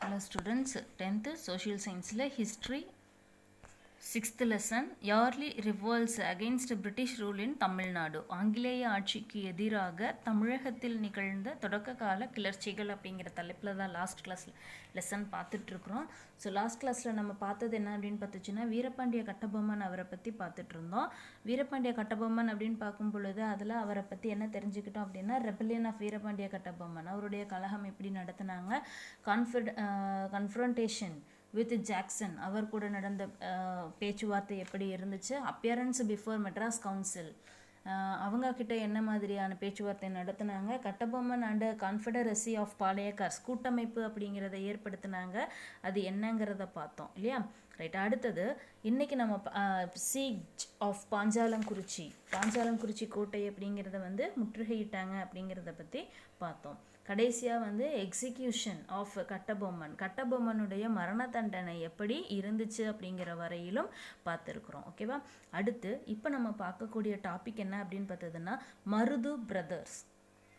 Hello students, 10th social science history 6th lesson yearly revolts against British rule in Tamil Nadu. ஆங்கிலேய ஆட்சிக்கு எதிராக தமிழகத்தில் நிகழ்ந்த தொடக்க கால கிளர்ச்சிகள் அப்படிங்கிற தலைப்பில் தான் லாஸ்ட் கிளாஸில் லெசன் பார்த்துட்ருக்குறோம். ஸோ லாஸ்ட் கிளாஸில் நம்ம பார்த்தது என்ன அப்படின்னு பார்த்துச்சுன்னா வீரபாண்டிய கட்டபொம்மன் அவரை பற்றி பார்த்துட்ருந்தோம். வீரபாண்டிய கட்டபொம்மன் அப்படின்னு பார்க்கும் பொழுது அதில் அவரை பற்றி என்ன தெரிஞ்சுக்கிட்டோம் அப்படின்னா ரெபல்லியன் ஆஃப் வீரபாண்டிய கட்டபொம்மன், அவருடைய கலகம் எப்படி நடத்தினாங்க, கன்ஃபரண்டேஷன் வித் ஜாக்சன் அவர் கூட நடந்த பேச்சுவார்த்தை எப்படி இருந்துச்சு, அப்பியரன்ஸ் பிஃபோர் மெட்ராஸ் கவுன்சில் அவங்க கிட்ட என்ன மாதிரியான பேச்சுவார்த்தை நடத்தினாங்க, கட்டபொம்மன் அண்ட் கான்ஃபெடரசி ஆஃப் பாளையக்கார்ஸ் கூட்டமைப்பு அப்படிங்கிறத ஏற்படுத்தினாங்க, அது என்னங்கிறத பார்த்தோம் இல்லையா. ரைட், அடுத்தது இன்றைக்கி நம்ம சீஜ் ஆஃப் பாஞ்சாலங்குறிச்சி கோட்டை அப்படிங்கிறத முற்றுகையிட்டாங்க அப்படிங்கிறத பற்றி பார்த்தோம். கடைசியாக எக்ஸிக்யூஷன் ஆஃப் கட்டபொம்மனுடைய மரண தண்டனை எப்படி இருந்துச்சு அப்படிங்கிற வரையிலும் பார்த்துருக்குறோம். ஓகேவா. அடுத்து இப்போ நம்ம பார்க்கக்கூடிய டாபிக் என்ன அப்படின்னு பார்த்ததுன்னா மருது பிரதர்ஸ்.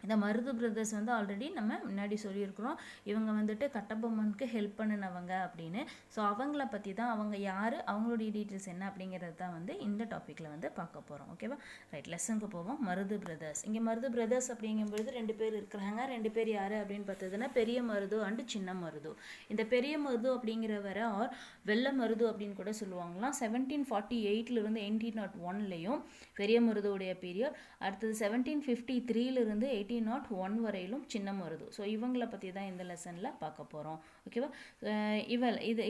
இந்த மருது பிரதர்ஸ் ஆல்ரெடி நம்ம முன்னாடி சொல்லியிருக்கிறோம். இவங்க கட்டபொம்மனுக்கு ஹெல்ப் பண்ணினவங்க அப்படின்னு. ஸோ அவங்கள பற்றி தான், அவங்க யார், அவங்களுடைய டீட்டெயில்ஸ் என்ன அப்படிங்கிறது தான் இந்த டாப்பிக்கில் பார்க்க போகிறோம். ஓகேவா. ரைட், லெசனுக்கு போவோம். மருது பிரதர்ஸ். இங்கே மருது பிரதர்ஸ் அப்படிங்கும்பொழுது 2 பேர் இருக்கிறாங்க. 2 பேர் யார் அப்படின்னு பார்த்ததுன்னா பெரிய மருது அண்டு சின்ன மருது. இந்த பெரிய மருது அப்படிங்கிறவரை ஆர் வெள்ள மருது அப்படின்னு கூட சொல்லுவாங்களாம். 1748 1801 பெரிய மருதுடைய பீரியட். அடுத்தது 1753 1801 வரையிலும் சின்ன மருது. ஸோ இவங்களை பற்றி தான் இந்த லெசனில் பார்க்க போகிறோம். ஓகேவா.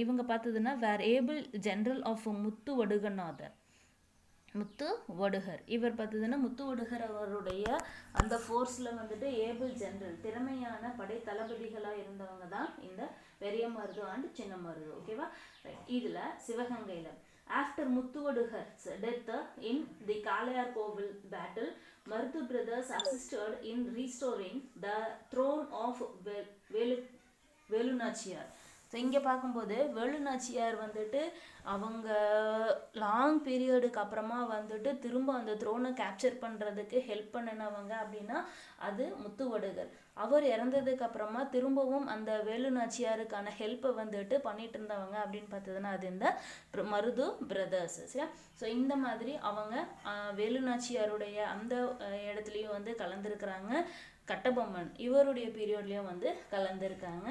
இவங்க பார்த்ததுன்னா வேர் ஏபிள் ஜெனரல் ஆஃப் முத்து வடுகர். இவர் பார்த்ததுன்னா முத்து வடுகர் அவருடைய அந்த ஃபோர்ஸில் ஏபிள் ஜெனரல் திறமையான படை தளபதிகளாக இருந்தவங்க தான் இந்த பெரிய மருது அண்ட் சின்ன மருது. ஓகேவா. இதில் சிவகங்கையில் after Muthuvadugar's death in the Kalaiyar Koil battle, Marudhu brothers assisted in restoring the throne of Velunachiyar. So இங்கே பார்க்கும்போது வேலுநாச்சியார் அவங்க லாங் பீரியடுக்கு அப்புறமா திரும்ப அந்த த்ரோனை கேப்சர் பண்ணுறதுக்கு ஹெல்ப் பண்ணினவங்க அப்படின்னா அது முத்துவடுகர். அவர் இறந்ததுக்கு அப்புறமா திரும்பவும் அந்த வேலுநாச்சியாருக்கான ஹெல்ப்பை பண்ணிட்டு இருந்தவங்க அப்படின்னு பார்த்ததுன்னா அது இந்த மருது பிரதர்ஸ். சரியா. ஸோ இந்த மாதிரி அவங்க வேலுநாச்சியாருடைய அந்த இடத்துலையும் கலந்துருக்கிறாங்க. கட்டபொம்மன் இவருடைய பீரியட்லேயும் கலந்துருக்காங்க.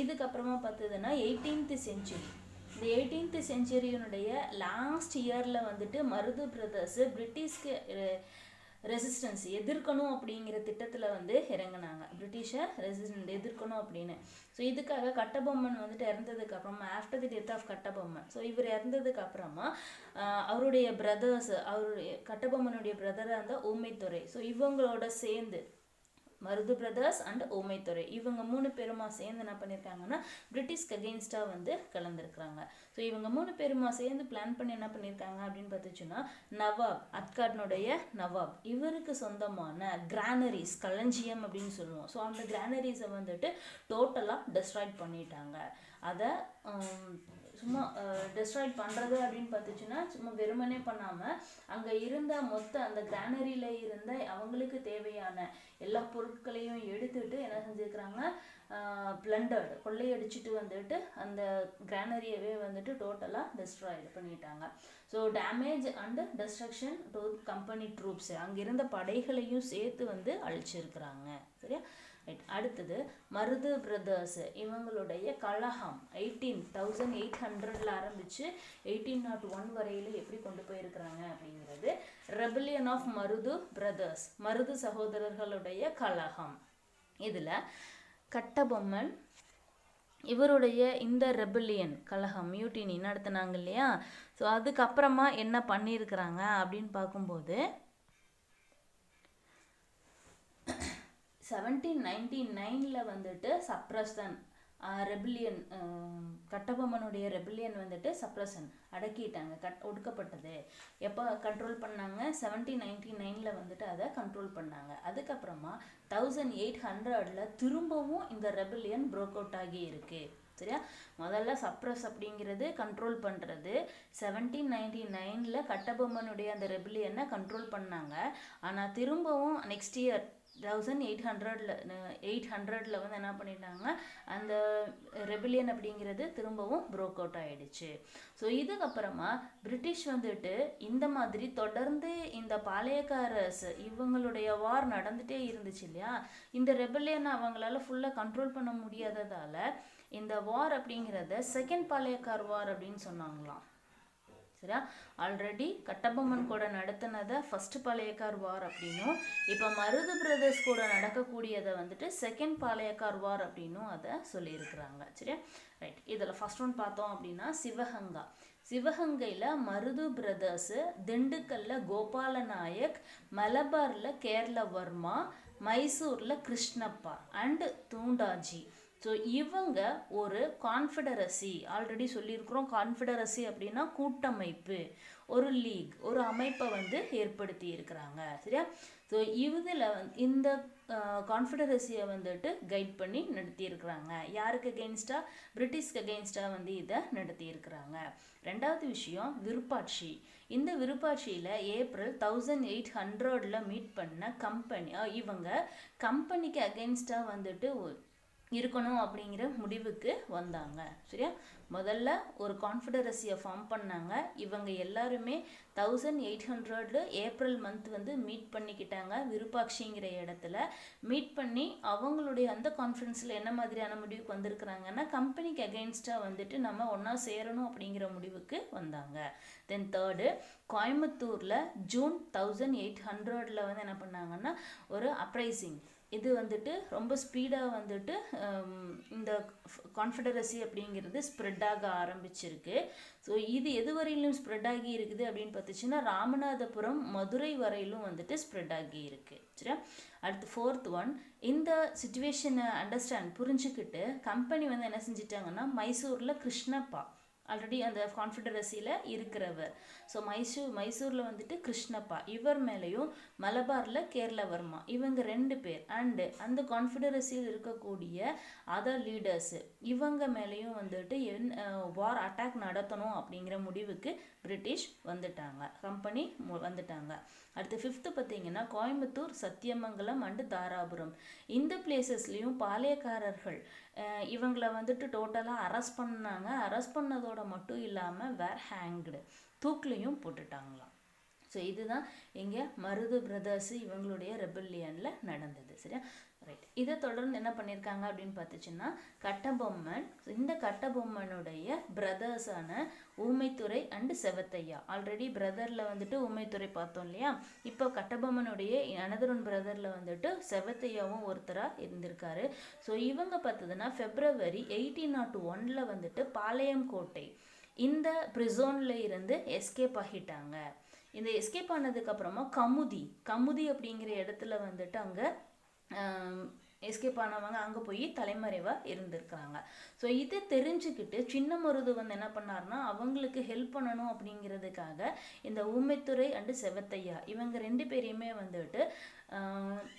இதுக்கப்புறமா பார்த்ததுன்னா 18th century. இந்த 18th centuryனுடைய லாஸ்ட் இயரில் மருது பிரதர்ஸ் பிரிட்டிஷ்க்கு ரெசிஸ்டன்ஸ் எதிர்க்கணும் அப்படிங்கிற திட்டத்தில் இறங்கினாங்க. பிரிட்டிஷை ரெசிஸ்டன்ட் எதிர்க்கணும் அப்படின்னு. ஸோ இதுக்காக கட்டபொம்மன் இறந்ததுக்கு அப்புறமா after the death of Kattabomman, so இவர் இறந்ததுக்கு அப்புறமா அவருடைய பிரதர்ஸ், அவருடைய கட்டபொம்மனுடைய பிரதராக இருந்த ஊமைத்துறை, ஸோ இவங்களோட சேர்ந்து மருது பிரதர்ஸ் அண்ட் ஊமைத்துறை இவங்க 3 பேருமா சேர்ந்து என்ன பண்ணியிருக்காங்கன்னா பிரிட்டிஷ்க்கு அகெயின்ஸ்டாக கலந்துருக்குறாங்க. ஸோ இவங்க 3 பேருமா சேர்ந்து பிளான் பண்ணி என்ன பண்ணியிருக்காங்க அப்படின்னு பார்த்துச்சுன்னா நவாப் அட்காட்னுடைய நவாப் இவருக்கு சொந்தமான கிரானரிஸ், களஞ்சியம் அப்படின்னு சொல்லுவோம். ஸோ அந்த கிரானரிஸை டோட்டலாக டெஸ்ட்ராய்ட் பண்ணிட்டாங்க. அதை சும்மா டெஸ்ட்ராய்ட் பண்ணுறது அப்படின்னு பார்த்துச்சுன்னா சும்மா வெறுமனே பண்ணாமல் அங்கே இருந்த மொத்த அந்த கிரானரியில் இருந்த அவங்களுக்கு தேவையான எல்லா பொருட்களையும் எடுத்துட்டு என்ன செஞ்சுருக்கிறாங்க, பிளண்டர்டு கொள்ளையடிச்சிட்டு அந்த கிரானரியவே டோட்டலாக டெஸ்ட்ராய்டு பண்ணிட்டாங்க. So damage and destruction to company troops, அங்கே இருந்த படைகளையும் சேர்த்து அழிச்சிருக்கிறாங்க. சரியா. அடுத்தது மருது பிரதர்ஸ் இவங்களுடைய கலகம் 1800 ஆரம்பிச்சு 1801 வரையில எப்படி கொண்டு போயிருக்கிறாங்க அப்படிங்கிறது rebellion of Marudhu brothers, Marudhu சகோதரர்களுடைய கலகம். இதில் கட்டபொம்மன் இவருடைய இந்த ரெபல்லியன் கலகம் மியூட்டினி நடத்தினாங்க இல்லையா. ஸோ அதுக்கப்புறமா என்ன பண்ணியிருக்கிறாங்க அப்படின்னு பார்க்கும்போது 1799 சப்ரஷன் ரெபிலியன், கட்டபொம்மனுடைய ரெபிலியன் சப்ரஷன் அடக்கிட்டாங்க, ஒடுக்கப்பட்டது. எப்போ கண்ட்ரோல் பண்ணாங்க, 1799 அதை கண்ட்ரோல் பண்ணாங்க. அதுக்கப்புறமா 1800 திரும்பவும் இந்த ரெபிலியன் ப்ரோக் அவுட் ஆகி இருக்கு. சரியா. முதல்ல சப்ரஸ் அப்படிங்கிறது கண்ட்ரோல் பண்ணுறது 1799 கட்டபொம்மனுடைய அந்த ரெபிலியனை கண்ட்ரோல் பண்ணாங்க. ஆனால் திரும்பவும் நெக்ஸ்ட் இயர் 1800ல் வந்து என்ன பண்ணிட்டாங்க, அந்த ரெபிலியன் அப்படிங்கிறது திரும்பவும் ப்ரோக் அவுட் ஆயிடுச்சு. ஸோ இதுக்கப்புறமா பிரிட்டிஷ் வந்துட்டு இந்த மாதிரி தொடர்ந்து இந்த பாளையக்காரர்ஸ் இவங்களுடைய வார் நடந்துகிட்டே இருந்துச்சு இல்லையா, இந்த ரெபிலியன் அவங்களால ஃபுல்லாக கண்ட்ரோல் பண்ண முடியாததால் இந்த வார் அப்படிங்கிறத செகண்ட் பாளையக்கார் வார் அப்படின்னு சொன்னாங்களாம். சரியா, ஆல்ரெடி கட்டபொம்மன் கூட நடத்தினதை ஃபர்ஸ்ட் பாளையக்கார் வார் அப்படின்னும், இப்போ மருது பிரதர்ஸ் கூட நடக்கக்கூடியதை வந்துட்டு செகண்ட் பாளையக்கார் வார் அப்படின்னும் அதை சொல்லியிருக்கிறாங்க. சரியா, ரைட். இதில் ஃபர்ஸ்ட் ஒன் பார்த்தோம் அப்படின்னா சிவகங்கா. சிவகங்கையில் மருது பிரதர்ஸு, திண்டுக்கல்ல கோபால நாயக், மலபாரில் கேரளவர்மா, மைசூரில் கிருஷ்ணப்பா அண்டு தூண்டாஜி. ஸோ இவங்க ஒரு கான்ஃபெடரசி, ஆல்ரெடி சொல்லியிருக்கிறோம், கான்ஃபெடரசி அப்படின்னா கூட்டமைப்பு, ஒரு லீக், ஒரு அமைப்பை வந்து ஏற்படுத்தி இருக்கிறாங்க. சரியா, ஸோ இதில் இந்த கான்ஃபெடரசியை வந்துட்டு கைட் பண்ணி நடத்தியிருக்கிறாங்க. யாருக்கு அகெயின்ஸ்டாக? பிரிட்டிஷ்க்கு அகெயின்ஸ்டாக வந்து இதை நடத்தியிருக்கிறாங்க. ரெண்டாவது விஷயம் விருப்பாட்சி. இந்த விருப்பாட்சியில் ஏப்ரல் 1800ல் மீட் பண்ண கம்பெனி, இவங்க கம்பெனிக்கு அகெயின்ஸ்டாக வந்துட்டு இருக்கணும் அப்படிங்கிற முடிவுக்கு வந்தாங்க. சரியா, முதல்ல ஒரு கான்ஃபெடரசியை ஃபார்ம் பண்ணாங்க. இவங்க எல்லாருமே 1800 ஏப்ரல் மந்த் வந்து மீட் பண்ணிக்கிட்டாங்க விருப்பாட்சிங்கிற இடத்துல. மீட் பண்ணி அவங்களுடைய அந்த கான்ஃபரன்ஸில் என்ன மாதிரியான முடிவுக்கு வந்திருக்கிறாங்கன்னா, கம்பெனிக்கு அகெயின்ஸ்டாக வந்துட்டு நம்ம ஒன்றா சேரணும் அப்படிங்கிற முடிவுக்கு வந்தாங்க. தென் தேர்டு, கோயம்புத்தூரில் ஜூன் 1800ல் வந்து என்ன பண்ணாங்கன்னா ஒரு அப்ரைசிங், இது வந்துட்டு ரொம்ப ஸ்பீடாக வந்துட்டு இந்த கான்ஃபெடரசி அப்படிங்கிறது ஸ்ப்ரெட் ஆக ஆரம்பிச்சிருக்கு. ஸோ இது எது வரையிலும் ஸ்ப்ரெட் ஆகி இருக்குது அப்படின்னு பார்த்துச்சுன்னா ராமநாதபுரம், மதுரை வரையிலும் வந்துட்டு ஸ்ப்ரெட் ஆகி இருக்குது. சரியா, அடுத்து ஃபோர்த் ஒன், இந்த சுச்சுவேஷனை புரிஞ்சுக்கிட்டு கம்பெனி வந்து என்ன செஞ்சிட்டாங்கன்னா, மைசூரில் கிருஷ்ணப்பா ஆல்ரெடி அந்த கான்ஃபெடரசியில் இருக்கிறவர், ஸோ மைசூரில் வந்துட்டு கிருஷ்ணப்பா இவர் மேலேயும், மலபாரில் கேரளவர்மா, இவங்க 2 பேர் அண்டு அந்த கான்ஃபெடரசியில் இருக்கக்கூடிய அதர் லீடர்ஸு இவங்க மேலேயும் வந்துட்டு வார் அட்டாக் நடத்தணும் அப்படிங்கிற முடிவுக்கு பிரிட்டிஷ் வந்துட்டாங்க, கம்பெனி வந்துட்டாங்க. அடுத்து ஃபிஃப்த்து பார்த்தீங்கன்னா கோயம்புத்தூர், சத்தியமங்கலம் அண்டு தாராபுரம், இந்த பிளேசஸ்லேயும் பாளையக்காரர்கள் இவங்களை வந்துட்டு டோட்டலாக அரெஸ்ட் பண்ணாங்க. அரெஸ்ட் பண்ணதோட மட்டும் இல்லாமல் ஹேங்க்டு, தூக்குலையும் போட்டுட்டாங்களாம். ஸோ இதுதான் இங்கே மருது பிரதர்ஸு இவங்களுடைய ரெபல்லியனில் நடந்தது. சரியா, ரைட். இதை தொடர்ந்து என்ன பண்ணியிருக்காங்க அப்படின்னு பார்த்துச்சுன்னா, கட்டபொம்மன், இந்த கட்டபொம்மனுடைய பிரதர்ஸான ஊமைத்துறை அண்டு செவத்தையா, ஆல்ரெடி பிரதரில் வந்துட்டு ஊமைத்துறை பார்த்தோம் இல்லையா, இப்போ கட்டபொம்மனுடைய அனதர் பிரதரில் வந்துட்டு செவத்தையாவும் ஒருத்தராக இருந்திருக்காரு. ஸோ இவங்க பார்த்ததுன்னா February 1801 வந்துட்டு பாளையம் கோட்டை இந்த பிரிசோனில் இருந்து எஸ்கேப் ஆகிட்டாங்க. இந்த எஸ்கேப் ஆனதுக்கப்புறமா கமுதி அப்படிங்கிற இடத்துல வந்துட்டு அங்கே எஸ்கேப் ஆனவங்க அங்கே போய் தலைமறைவாக இருந்திருக்காங்க. ஸோ இதை தெரிஞ்சுக்கிட்டு சின்ன மருது வந்து என்ன பண்ணார்னா, அவங்களுக்கு ஹெல்ப் பண்ணணும் அப்படிங்கிறதுக்காக இந்த ஊமைத்துறை அண்டு செவத்தையா இவங்க 2 பேரையுமே வந்துட்டு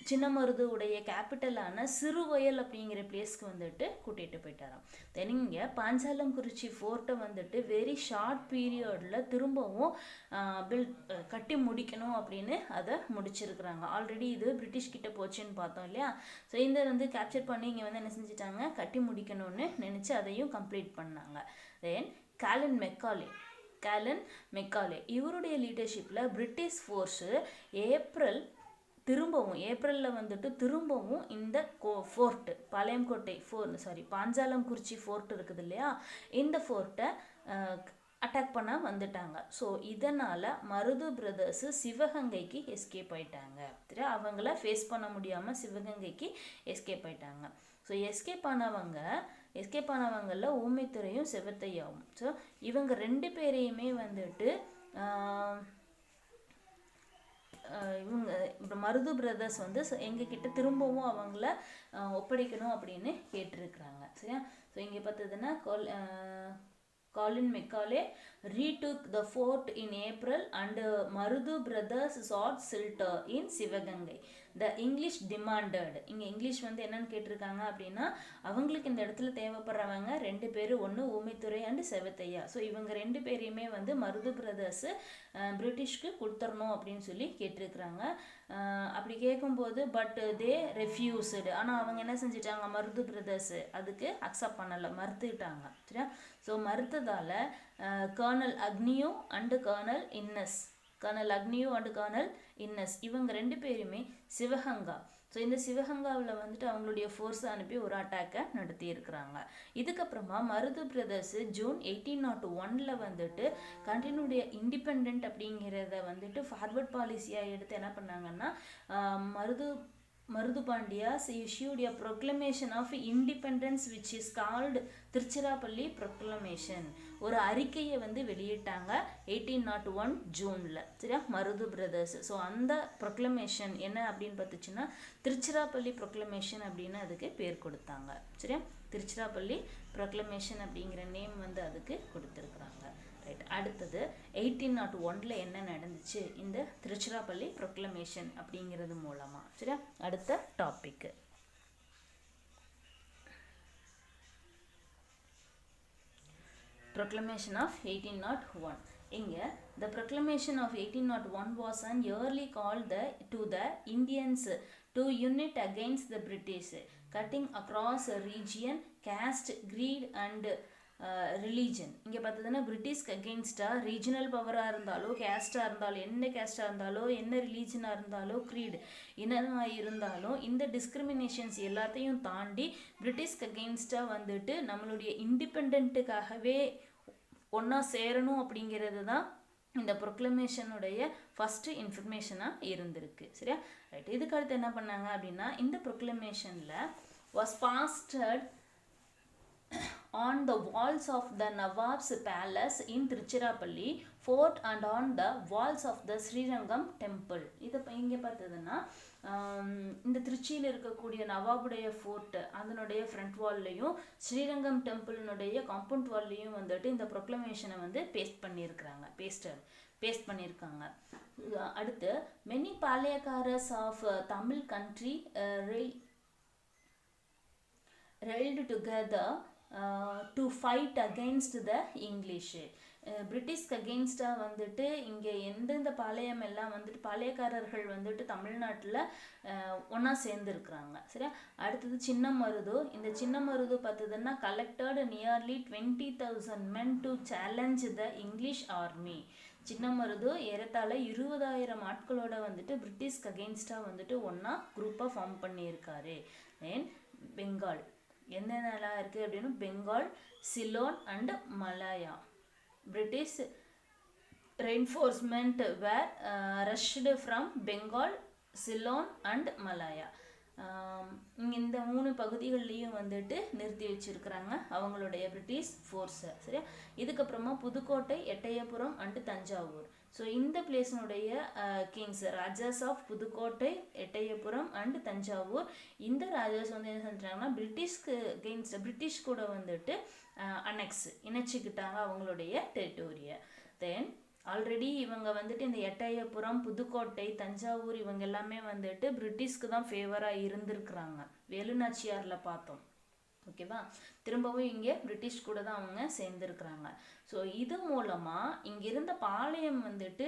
சின்ன மருதுவுடைய கேபிட்டலான சிறுவயல் அப்படிங்கிற பிளேஸ்க்கு வந்துட்டு கூட்டிகிட்டு போயிட்டாராம். தென் இங்கே பாஞ்சாலங்குறிச்சி ஃபோர்ட்டை வந்துட்டு வெரி ஷார்ட் பீரியடில் திரும்பவும் கட்டி முடிக்கணும் அப்படின்னு அதை முடிச்சிருக்கிறாங்க. ஆல்ரெடி இது பிரிட்டிஷ் கிட்ட போச்சுன்னு பார்த்தோம் இல்லையா. ஸோ இந்த வந்து கேப்சர் பண்ணி இங்கே வந்து என்ன செஞ்சிட்டாங்க, கட்டி முடிக்கணும்னு நினச்சி அதையும் கம்ப்ளீட் பண்ணாங்க. தென் காலன் மெக்காலே இவருடைய லீடர்ஷிப்பில் பிரிட்டிஷ் ஃபோர்ஸு ஏப்ரலில் வந்துட்டு திரும்பவும் இந்த ஃபோர்ட்டு பாஞ்சாலங்குறிச்சி ஃபோர்ட் இருக்குது இல்லையா, இந்த ஃபோர்ட்டை அட்டாக் பண்ண வந்துட்டாங்க. ஸோ இதனால் மருது பிரதர்ஸு சிவகங்கைக்கு எஸ்கேப் ஆயிட்டாங்க. அவங்கள ஃபேஸ் பண்ண முடியாமல் சிவகங்கைக்கு எஸ்கேப் ஆயிட்டாங்க. ஸோ எஸ்கேப் ஆனவங்களில் ஊமைத்துறையும் செவத்தையாவும், ஸோ இவங்க 2 பேரையுமே வந்துட்டு இவங்க மருது பிரதர்ஸ் வந்து எங்ககிட்ட திரும்பவும் அவங்கள ஒப்படைக்கணும் அப்படின்னு கேட்டிருக்கிறாங்க. சரியா, ஸோ இங்கே பார்த்ததுன்னா காலின் Macaulay retook the fort in April and Marudu brothers sought shelter in Sivaganga. The English demanded. இங்கே இங்கிலீஷ் வந்து என்னன்னு கேட்டிருக்காங்க அப்படின்னா, அவங்களுக்கு இந்த இடத்துல தேவைப்படுறவங்க 2 பேர், ஒன்று ஊமைத்துறை அண்ட் செவத்தையா. ஸோ இவங்க 2 பேரையுமே வந்து மருது பிரதர்ஸ் பிரிட்டிஷ்க்கு கொடுத்துடணும் அப்படின்னு சொல்லி கேட்டிருக்கிறாங்க. அப்படி கேட்கும்போது பட் தே ரெஃப்யூஸ்டு. ஆனால் அவங்க என்ன செஞ்சிட்டாங்க, மருது பிரதர்ஸ் அதுக்கு அக்செப்ட் பண்ணலை, மறுத்துக்கிட்டாங்க. சரியா? ஸோ மறுத்ததால் கர்னல் அக்னியோ அண்டு கர்னல் இன்னஸ் இவங்க 2 பேருமே சிவகங்கா. ஸோ இந்த சிவகங்காவில் வந்துட்டு அவங்களுடைய ஃபோர்ஸை அனுப்பி ஒரு அட்டாக்கை நடத்தி இருக்கிறாங்க. இதுக்கப்புறமா மருது பிரதர்ஸ் ஜூன் 1801 வந்துட்டு கண்டினுடைய இண்டிபெண்ட் அப்படிங்கிறத வந்துட்டு ஃபார்வர்ட் பாலிசியாக எடுத்து என்ன பண்ணாங்கன்னா, Marudhu Pandyas issued a proclamation of independence which is called Tiruchirappalli proclamation. ஒரு அறிக்கையை வந்து வெளியிட்டாங்க 1801 ஜூனில். சரியா? மருது பிரதர்ஸ். ஸோ அந்த ப்ரொக்ளமேஷன் என்ன அப்படின்னு பார்த்துச்சுன்னா திருச்சிராப்பள்ளி ப்ரொக்ளமேஷன் அப்படின்னு அதுக்கு பேர் கொடுத்தாங்க. சரியா? திருச்சிராப்பள்ளி ப்ரொக்ளமேஷன் அப்படிங்கிற நேம் வந்து அதுக்கு கொடுத்துருக்குறாங்க. ரைட். அடுத்தது 1801 என்ன நடந்துச்சு இந்த திருச்சிராப்பள்ளி ப்ரொக்ளமேஷன் அப்படிங்கிறது மூலமா. சரியா? அடுத்த டாபிக் Proclamation of 1801. இங்கே the Proclamation of 1801 was an early call to the Indians to unite against the British, cutting across a region, caste, greed and religion. இங்கே பார்த்ததுன்னா பிரிட்டிஷ்க்கு அகெயின்ஸ்டாக ரீஜனல் பவராக இருந்தாலோ, கேஸ்டாக இருந்தாலும், என்ன கேஸ்டாக இருந்தாலோ, என்ன ரிலீஜனாக இருந்தாலோ, க்ரீட் இனமாக இருந்தாலும், இந்த டிஸ்கிரிமினேஷன்ஸ் எல்லாத்தையும் தாண்டி பிரிட்டிஷ்க்கு அகெயின்ஸ்டாக வந்துட்டு நம்மளுடைய இண்டிபெண்ட்டுக்காகவே ஒன்றா சேரணும் அப்படிங்கிறது தான் இந்த ப்ரொக்ளமேஷனுடைய ஃபஸ்ட்டு இன்ஃபர்மேஷனாக இருந்திருக்கு. சரியா? ரைட். இதுக்கு அடுத்து என்ன பண்ணாங்க அப்படின்னா, இந்த ப்ரொக்ளமேஷனில் was pasted on the walls of the Nawab's palace in Tiruchirappalli fort and on the walls of the Srirangam temple. இதை இங்கே பார்த்ததுன்னா இந்த திருச்சியில் இருக்கக்கூடிய நவாபுடைய ஃபோர்ட் அதனுடைய ஃப்ரண்ட் வால்லையும் ஸ்ரீரங்கம் டெம்பிள்னுடைய காம்பவுண்ட் வால்லையும் வந்துட்டு இந்த ப்ரொக்ளமேஷனை வந்து பேஸ்ட் பண்ணியிருக்காங்க. அடுத்து many பாளையக்காரஸ் of Tamil country railed together to fight against the English. பிரிட்டிஷ்க்கு அகெயின்ஸ்டாக வந்துட்டு இங்கே எந்தெந்த பாளையம் எல்லாம் வந்துட்டு பாளையக்காரர்கள் வந்துட்டு தமிழ்நாட்டில் ஒன்றா சேர்ந்துருக்குறாங்க. சரியா? அடுத்தது சின்ன மருது. இந்த சின்ன மருது பார்த்ததுன்னா collected nearly 20,000 men to challenge the English army. சின்ன மருது ஏறத்தாழ 20,000 ஆட்களோட வந்துட்டு பிரிட்டிஷ்க்கு அகெயின்ஸ்டாக வந்துட்டு ஒன்றா குரூப்பாக ஃபார்ம் பண்ணியிருக்காரு. தென் பெங்கால் என்னென்னலாம் இருக்குது அப்படின்னு Bengal, Ceylon and Malaya. British reinforcement were rushed from Bengal, Ceylon and Malaya. இந்த 3 பகுதிகள்லையும் வந்துட்டு நிறுத்தி வச்சிருக்கிறாங்க அவங்களுடைய பிரிட்டிஷ் ஃபோர்ஸை. சரியா? இதுக்கப்புறமா புதுக்கோட்டை, எட்டயபுரம் அண்டு தஞ்சாவூர். ஸோ இந்த பிளேஸினுடைய kings rajas of Pudukkottai, Ettayapuram and Thanjavur. இந்த ராஜாஸ் வந்து என்ன செஞ்சாங்கன்னா பிரிட்டிஷ் கூட வந்துட்டு இணைச்சிக்கிட்டாங்க அவங்களுடைய டெரிட்டோரியை. தென் ஆல்ரெடி இவங்க வந்துட்டு இந்த எட்டயபுரம், புதுக்கோட்டை, தஞ்சாவூர் இவங்க எல்லாமே வந்துட்டு பிரிட்டிஷ்க்கு தான் ஃபேவராக இருந்திருக்கிறாங்க. வேலுநாச்சியாரில் பார்த்தோம். ஓகேவா? திரும்பவும் இங்கே பிரிட்டிஷ் கூட தான் அவங்க சேர்ந்துருக்குறாங்க. ஸோ இது மூலமாக இங்கே இருந்த பாளையம் வந்துட்டு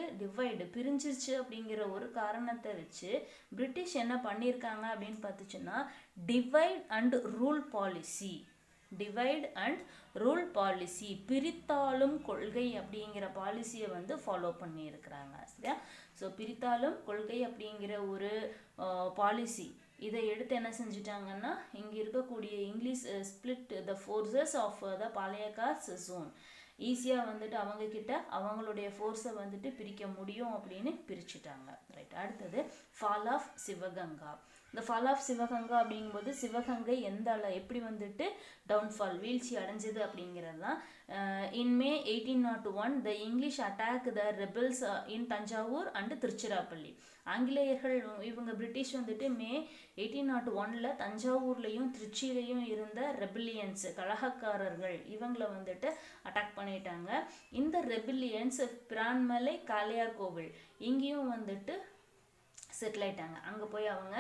பிரிஞ்சிருச்சு அப்படிங்கிற ஒரு காரணத்தை வச்சு பிரிட்டிஷ் என்ன பண்ணியிருக்காங்க அப்படின்னு பார்த்துச்சுன்னா டிவைட் அண்ட் ரூல் பாலிசி, பிரித்தாளும் கொள்கை அப்படிங்கிற பாலிசியை வந்து ஃபாலோ பண்ணியிருக்கிறாங்க. சரியா? ஸோ பிரித்தாளும் கொள்கை அப்படிங்கிற ஒரு பாலிசி இதை எடுத்து என்ன செஞ்சிட்டாங்கன்னா இங்கே இருக்கக்கூடிய English split the forces of the Palayakkars zone. ஈஸியாக வந்துட்டு அவங்கக்கிட்ட அவங்களுடைய ஃபோர்ஸை வந்துட்டு பிரிக்க முடியும் அப்படின்னு பிரிச்சுட்டாங்க. ரைட். அடுத்தது ஃபால் ஆஃப் சிவகங்கா. இந்த ஃபால் ஆஃப் சிவகங்கா அப்படிங்கும்போது சிவகங்கை எப்படி வந்துட்டு டவுன்ஃபால் வீழ்ச்சி அடைஞ்சது அப்படிங்கிறது தான். இன் May 1801 the English attack the rebels in Thanjavur and Tiruchirappalli. ஆங்கிலேயர்கள் இவங்க பிரிட்டிஷ் வந்துட்டு May 1801 தஞ்சாவூர்லையும் திருச்சியிலையும் இருந்த ரெபிலியன்ஸ் கலகக்காரர்கள் இவங்களை வந்துட்டு அட்டாக் பண்ணிட்டாங்க. இந்த ரெபிலியன்ஸ் பிரான்மலை, காளையார் கோவில் இங்கேயும் வந்துட்டு செட்டில் ஆயிட்டாங்க. அங்கே போய் அவங்க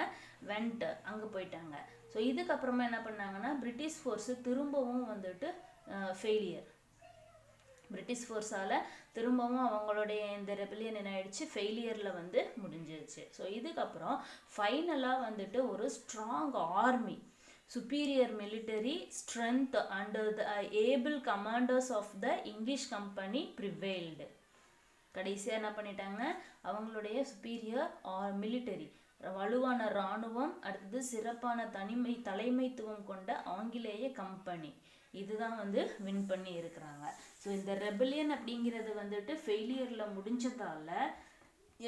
அங்கே போயிட்டாங்க. ஸோ இதுக்கப்புறமா என்ன பண்ணாங்கன்னா பிரிட்டிஷ் ஃபோர்ஸு திரும்பவும் வந்துட்டு ஃபெயிலியர். பிரிட்டிஷ் ஃபோர்ஸால் திரும்பவும் அவங்களுடைய இந்த ரெபலியன் என்ன ஆயிடுச்சு, ஃபெயிலியரில் வந்து முடிஞ்சிருச்சு. ஸோ இதுக்கப்புறம் ஃபைனலாக வந்துட்டு ஒரு strong army, superior military strength under the able commanders of the English company prevailed. கடைசியாக என்ன பண்ணிட்டாங்க, அவங்களுடைய சுப்பீரியர் மிலிட்டரி வலுவான இராணுவம், அடுத்தது சிறப்பான தலைமைத்துவம் கொண்ட ஆங்கிலேய கம்பெனி, இதுதான் வந்து வின் பண்ணி இருக்கிறாங்க. ஸோ இந்த ரெபலியன் அப்படிங்கிறது வந்துட்டு ஃபெயிலியரில் முடிஞ்சதால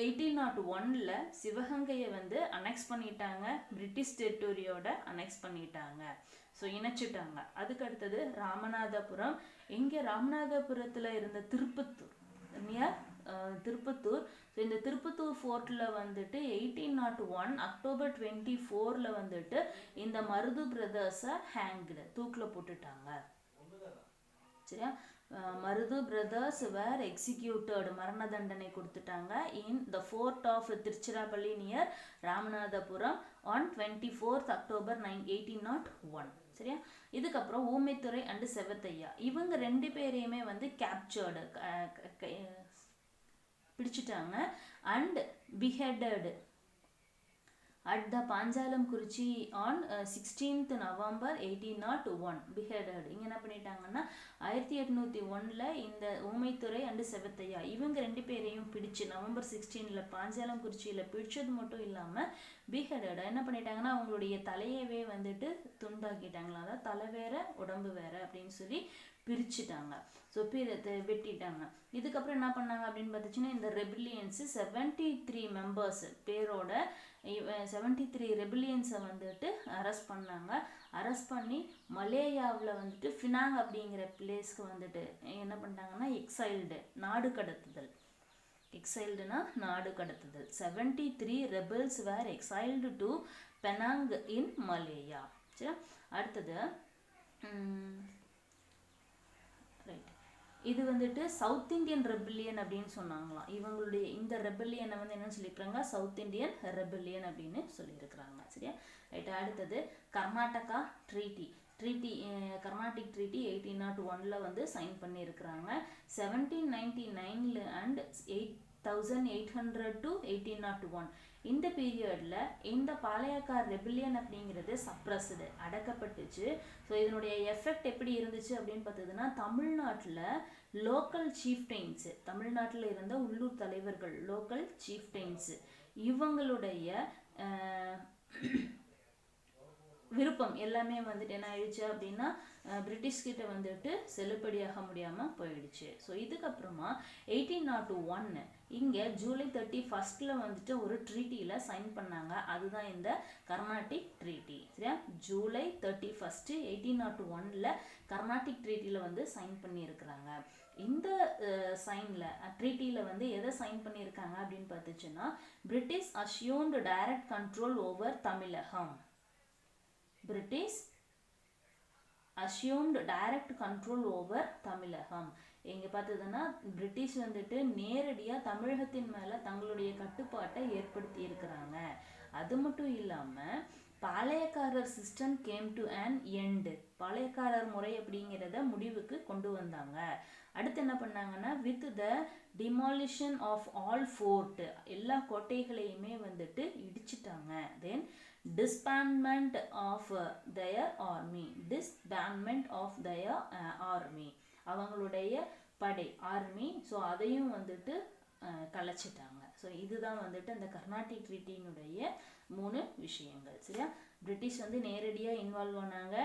1801 சிவகங்கையை வந்து அனெக்ஸ் பண்ணிட்டாங்க, பிரிட்டிஷ் டெரிட்டோரியோட அனெக்ஸ் பண்ணிட்டாங்க. ஸோ இணைச்சிட்டாங்க. அதுக்கு அடுத்தது ராமநாதபுரம். இங்கே ராமநாதபுரத்தில் இருந்த திருப்பத்தூர், நியர் திருப்பத்தூர். ஸோ இந்த திருப்பத்தூர் ஃபோர்ட்டில் வந்துட்டு 1801 அக்டோபர் 24 வந்துட்டு இந்த மருது பிரதர்ஸை ஹேங்க்டு, தூக்கில் போட்டுட்டாங்க. சரியா, மருது பிரதர்ஸ் வேர் எக்ஸிக்யூட்டட், மரண தண்டனை கொடுத்துட்டாங்க in the fort of Tiruchirappalli near Ramanathapuram on 24 October 1801. சரியா, இதுக்கப்புறம் ஊமைத்துறை அண்டு செவத்தையா இவங்க 2 பேரையுமே வந்து கேப்சர்டு, பிடிச்சிட்டாங்க and beheaded at the Panchalam Kurichi on 16th November 1801. beheaded. இங்கே என்ன பண்ணிட்டாங்கன்னா 1801 இந்த ஊமைத்துறை அண்டு செவத்தையா இவங்க 2 பேரையும் பிடிச்சு நவம்பர் 16 பாஞ்சாலம் குறிச்சியில் பிடிச்சது மட்டும் இல்லாமல் beheaded என்ன பண்ணிட்டாங்கன்னா அவங்களுடைய தலையவே வந்துட்டு துண்டாக்கிட்டாங்களா, அதாவது தலை வேற உடம்பு வேற அப்படின்னு சொல்லி பிரிச்சுட்டாங்க. ஸோ வெட்டிட்டாங்க. இதுக்கப்புறம் என்ன பண்ணாங்க அப்படின்னு பார்த்துச்சுன்னா இந்த ரெபிலியன்ஸு 73 மெம்பர்ஸ் பேரோட 73 ரெபிலியன்ஸை வந்துட்டு அரெஸ்ட் பண்ணாங்க. அரெஸ்ட் பண்ணி மலேயாவில் வந்துட்டு ஃபினாங் அப்படிங்கிற பிளேஸ்க்கு வந்துட்டு என்ன பண்ணிட்டாங்கன்னா எக்ஸைல்டு, நாடு கடத்துதல். எக்ஸைல்டுனா நாடு கடத்துதல். 73 rebels were exiled to Penang in Malaya. சரி, அடுத்தது ரைட், இது வந்துட்டு சவுத் இந்தியன் ரெபல்லியன் அப்படின்னு சொன்னாங்களாம். இவங்களுடைய இந்த ரெபல்லியனை வந்து என்ன சொல்லியிருக்காங்க, சவுத் இந்தியன் ரெபல்லியன் அப்படின்னு சொல்லியிருக்கிறாங்க. சரியா, ரைட். அடுத்தது கர்நாடகா ட்ரீட்டி. கர்நாடிக் ட்ரீட்டி 1801 வந்து சைன் பண்ணியிருக்கிறாங்க. 1799 அண்ட் 1800 to 1801 இந்த பீரியடில் இந்த பாளையக்கார் ரெபிலியன் அப்படிங்கிறது சப்ரஸ்டு, அடக்கப்பட்டுச்சு. ஸோ இதனுடைய எஃபெக்ட் எப்படி இருந்துச்சு அப்படின்னு பார்த்ததுன்னா தமிழ்நாட்டில் லோக்கல் சீஃப்டைன்ஸு, தமிழ்நாட்டில் இருந்த உள்ளூர் தலைவர்கள் லோக்கல் சீஃப்டைன்ஸு இவங்களுடைய விருப்பம் எல்லாமே வந்துட்டு என்ன ஆயிடுச்சு அப்படின்னா பிரிட்டிஷ்கிட்ட வந்துட்டு செல்லுபடியாக முடியாமல் போயிடுச்சு. ஸோ இதுக்கப்புறமா 1801 இங்கே ஜூலை 31 வந்துட்டு ஒரு ட்ரீட்டியில் சைன் பண்ணாங்க. அதுதான் இந்த கர்நாடிக் ட்ரீட்டி. சரியா, ஜூலை 31 1801 கர்நாடிக் ட்ரீட்டியில் வந்து சைன் பண்ணியிருக்கிறாங்க. இந்த ட்ரீட்டியில் வந்து எதை சைன் பண்ணியிருக்காங்க அப்படின்னு பார்த்துச்சுன்னா British assumed direct control over Tamilakam. British assumed direct control over Tamilakam. எங்க பார்த்ததுன்னா பிரிட்டிஷ் வந்துட்டு நேரடியாக தமிழகத்தின் மேலே தங்களுடைய கட்டுப்பாட்டை ஏற்படுத்தி இருக்கிறாங்க. அது மட்டும் இல்லாமல் Palayakkarar system came to an end, பாளையக்காரர் முறை அப்படிங்கிறத முடிவுக்கு கொண்டு வந்தாங்க. அடுத்து என்ன பண்ணாங்கன்னா with the demolition of all fort, எல்லா கோட்டைகளையுமே வந்துட்டு இடிச்சிட்டாங்க. தென் disbandment of their army, அவங்களுடைய படை ஆர்மி, ஸோ அதையும் வந்துட்டு கலைச்சிட்டாங்க. ஸோ இதுதான் வந்துட்டு அந்த கர்நாடிக் ட்ரீட்டினுடைய 3 விஷயங்கள். சரியா, பிரிட்டிஷ் வந்து நேரடியாக இன்வால்வ் ஆனாங்க.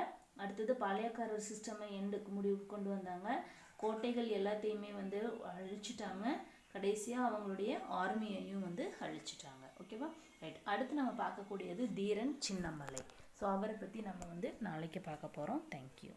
அடுத்தது பாளையக்காரர் சிஸ்டமை எண்டுக்கு முடிவுக்கு கொண்டு வந்தாங்க. கோட்டைகள் எல்லாத்தையுமே வந்து அழிச்சிட்டாங்க. கடைசியாக அவங்களுடைய ஆர்மியையும் வந்து அழிச்சிட்டாங்க. ஓகேவா, ரைட். அடுத்து நம்ம பார்க்கக்கூடியது தீரன் சின்னமலை. ஸோ அவரை பற்றி நம்ம வந்து நாளைக்கு பார்க்க போகிறோம். தேங்க்யூ.